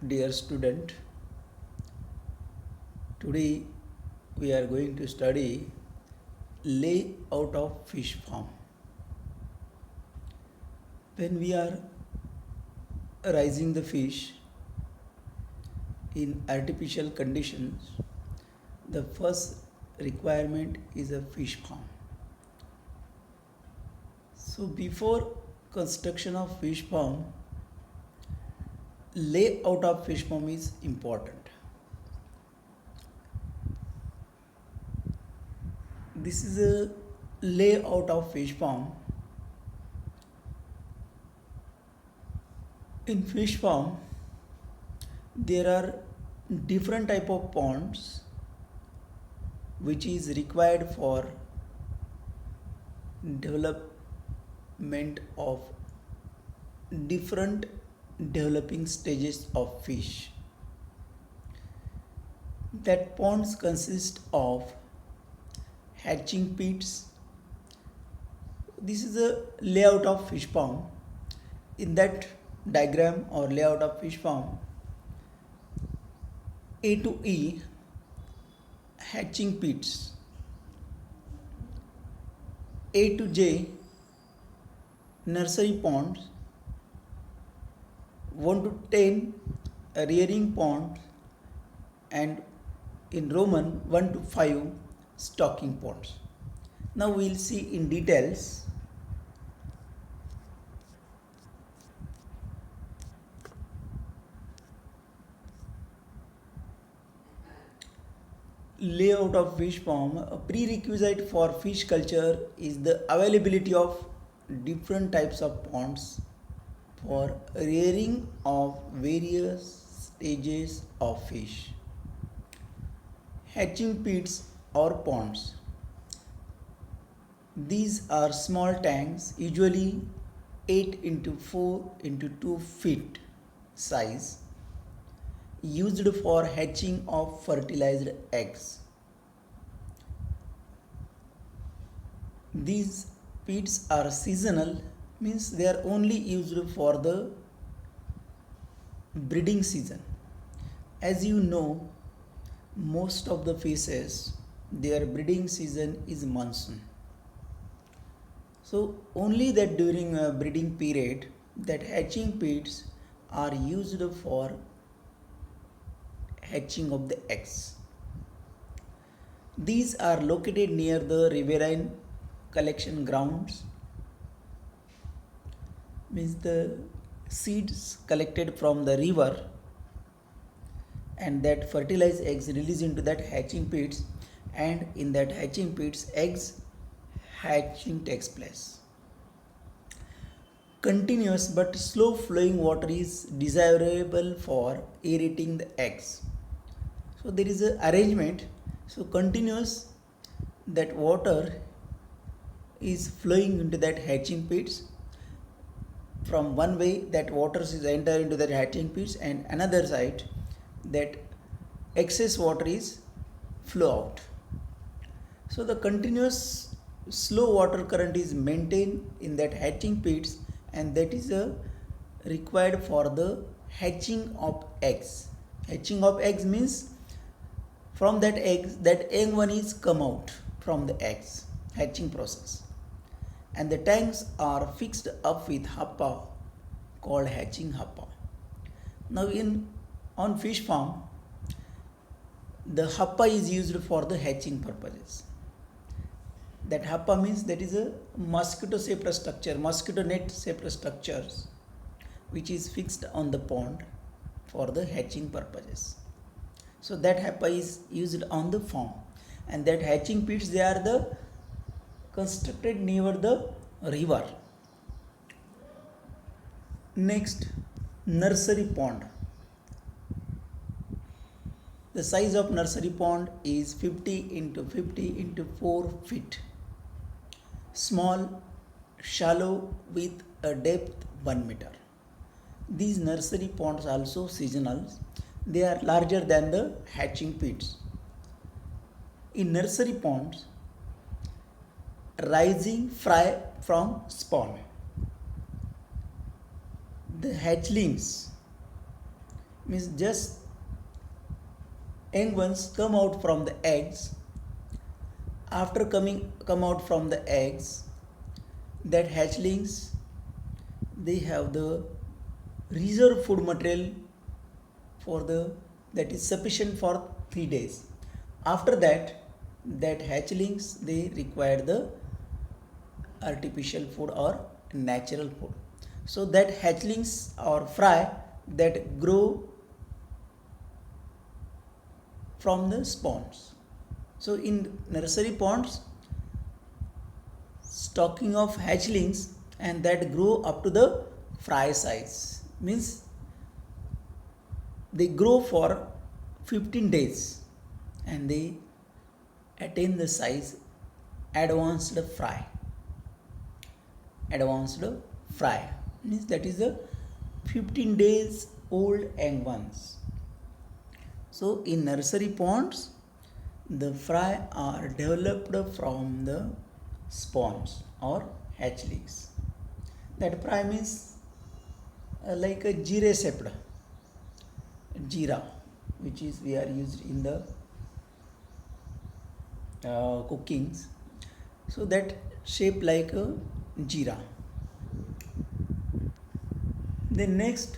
Dear student, today we are going to study layout of fish farm. When we are raising the fish in artificial conditions, the first requirement is a fish farm. So before construction of fish farm, layout of fish farm is important. This is a layout of fish farm. In fish farm, there are different type of ponds which is required for development of different developing stages of fish. That ponds consist of hatching pits. This is a layout of fish farm. In that diagram or layout of fish farm, A to E hatching pits, A to J nursery ponds, 1 to 10 rearing ponds, and in Roman 1 to 5 stocking ponds. Now we will see in details. Layout of fish farm. A prerequisite for fish culture is the availability of different types of ponds for rearing of various stages of fish. Hatching pits or ponds. These are small tanks, usually 8 into 4 into 2 feet size, used for hatching of fertilized eggs. These pits are seasonal, means they are only used for the breeding season. As you know, most of the fishes, their breeding season is monsoon. So only that during a breeding period that hatching pits are used for hatching of the eggs. These are located near the riverine collection grounds, means the seeds collected from the river and that fertilized eggs released into that hatching pits, and in that hatching pits eggs hatching takes place. Continuous but slow flowing water is desirable for aerating the eggs. So there is an arrangement. So continuous that water is flowing into that hatching pits. From one way that water is enter into that hatching pits, and another side that excess water is flow out. So the continuous slow water current is maintained in that hatching pits, and that is required for the hatching of eggs. Hatching of eggs means from that eggs, that egg one is come out from the eggs hatching process, and the tanks are fixed up with happa called hatching happa. Now on fish farm, the happa is used for the hatching purposes. That happa means that is a mosquito shaped structure, mosquito net shaped structures, which is fixed on the pond for the hatching purposes. So that happa is used on the farm, and that hatching pits, they are the constructed near the river. Next, nursery pond. The size of nursery pond is 50 into 50 into 4 feet. Small, shallow with a depth 1 meter. These nursery ponds are also seasonal. They are larger than the hatching pits. In nursery ponds, rising fry from spawn. The hatchlings means just young ones come out from the eggs. After come out from the eggs, that hatchlings, they have the reserve food material for the that is sufficient for 3 days. After that, that hatchlings, they require the artificial food or natural food. So that hatchlings or fry that grow from the spawns. So in nursery ponds, stocking of hatchlings and that grow up to the fry size, means they grow for 15 days and they attain the size advanced fry. Advanced fry means that is the 15 days old young ones. So in nursery ponds, the fry are developed from the spawns or hatchlings. That fry means like a jeera shaped jeera, which is we are used in the cookings. So that shape like a jeera. The next,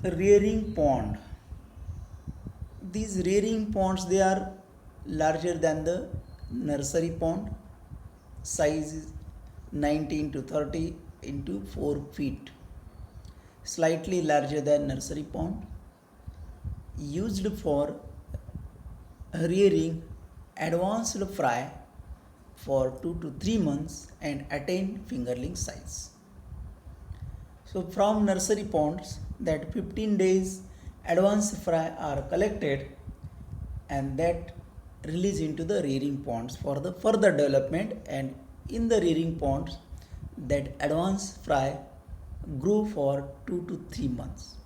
rearing pond. These rearing ponds, they are larger than the nursery pond. Size is 19 to 30 into 4 feet. Slightly larger than nursery pond. Used for rearing advanced fry for 2 to 3 months and attain fingerling size. So from nursery ponds, that 15 days advanced fry are collected and that released into the rearing ponds for the further development, and in the rearing ponds that advanced fry grew for 2 to 3 months,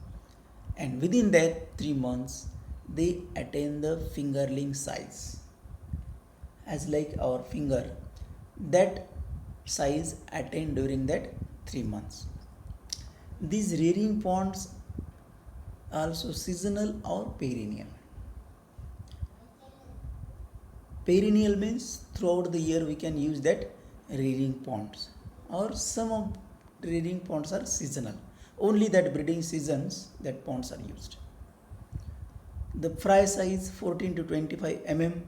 and within that 3 months they attain the fingerling size, as like our finger, that size attained during that 3 months. These rearing ponds also seasonal or perennial. Perennial means throughout the year we can use that rearing ponds, or some of rearing ponds are seasonal. Only that breeding seasons that ponds are used. The fry size 14 to 25 mm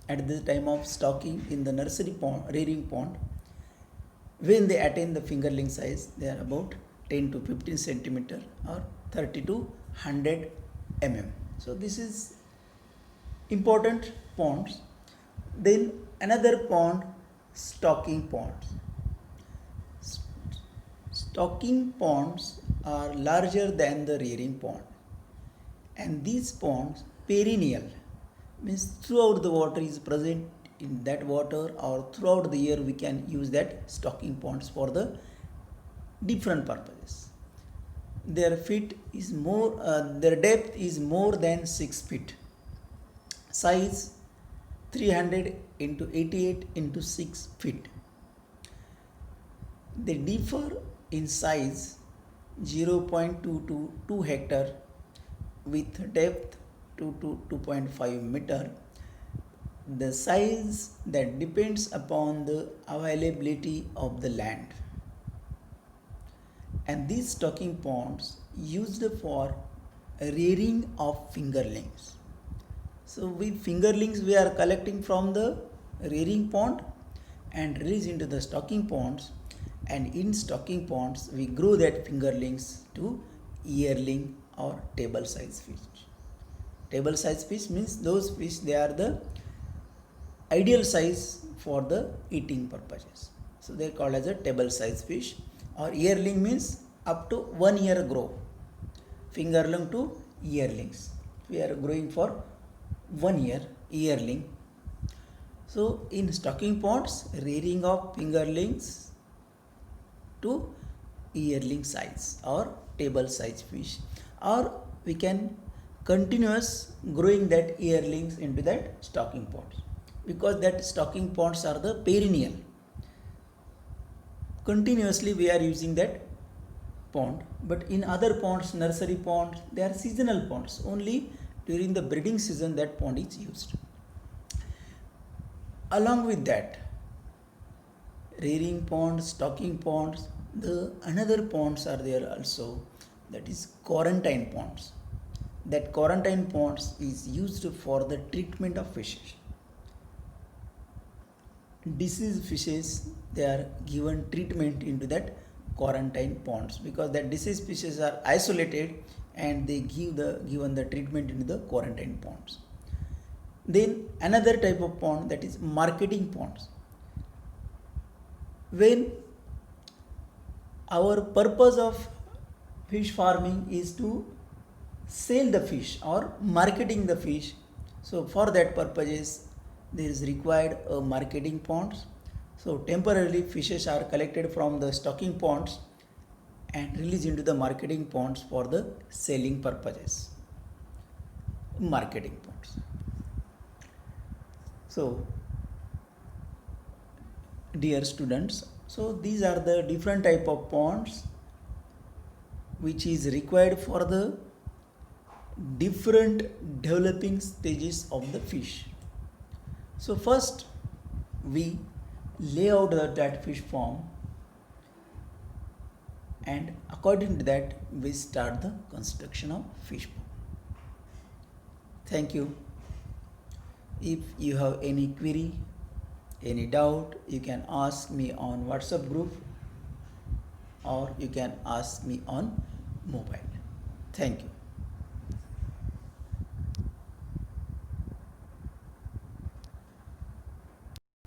at the time of stocking in the nursery pond, rearing pond. When they attain the fingerling size, they are about 10 to 15 centimeter or 30 to 100 mm. So this is important ponds. Then another pond, stocking ponds. Stocking ponds are larger than the rearing pond, and these ponds perennial, means throughout the water is present in that water, or throughout the year we can use that stocking ponds for the different purposes. Their feet is more, their depth is more than 6 feet. Size 300 into 88 into 6 feet. They differ in size 0.2 to 2 hectare with depth 2 to 2.5 meter. The size that depends upon the availability of the land. And these stocking ponds used for rearing of fingerlings. So with fingerlings we are collecting from the rearing pond and release into the stocking ponds, and in stocking ponds we grow that fingerlings to yearling or table size fish. Table size fish means those fish, they are the ideal size for the eating purposes. So they are called as a table size fish. Or yearling means up to 1 year grow. Fingerling to yearlings. We are growing for 1 year, yearling. So in stocking ponds, rearing of fingerlings to yearling size or table size fish, or we can continuous growing that yearlings into that stocking ponds, because that stocking ponds are the perennial. Continuously we are using that pond, but in other ponds, nursery ponds, they are seasonal ponds. Only during the breeding season that pond is used. Along with that, rearing ponds, stocking ponds, the another ponds are there also, that is quarantine ponds. That quarantine ponds is used for the treatment of fishes. Diseased fishes, they are given treatment into that quarantine ponds, because that diseased fishes are isolated and they given the treatment into the quarantine ponds. Then another type of pond, that is marketing ponds. When our purpose of fish farming is to sell the fish or marketing the fish, so for that purposes there is required a marketing ponds. So temporarily fishes are collected from the stocking ponds and released into the marketing ponds for the selling purposes. Marketing ponds. So dear students, so these are the different type of ponds which is required for the different developing stages of the fish. So first we lay out that fish farm, and according to that we start the construction of fish pond. Thank you. If you have any query, any doubt, you can ask me on WhatsApp group or you can ask me on mobile. Thank you.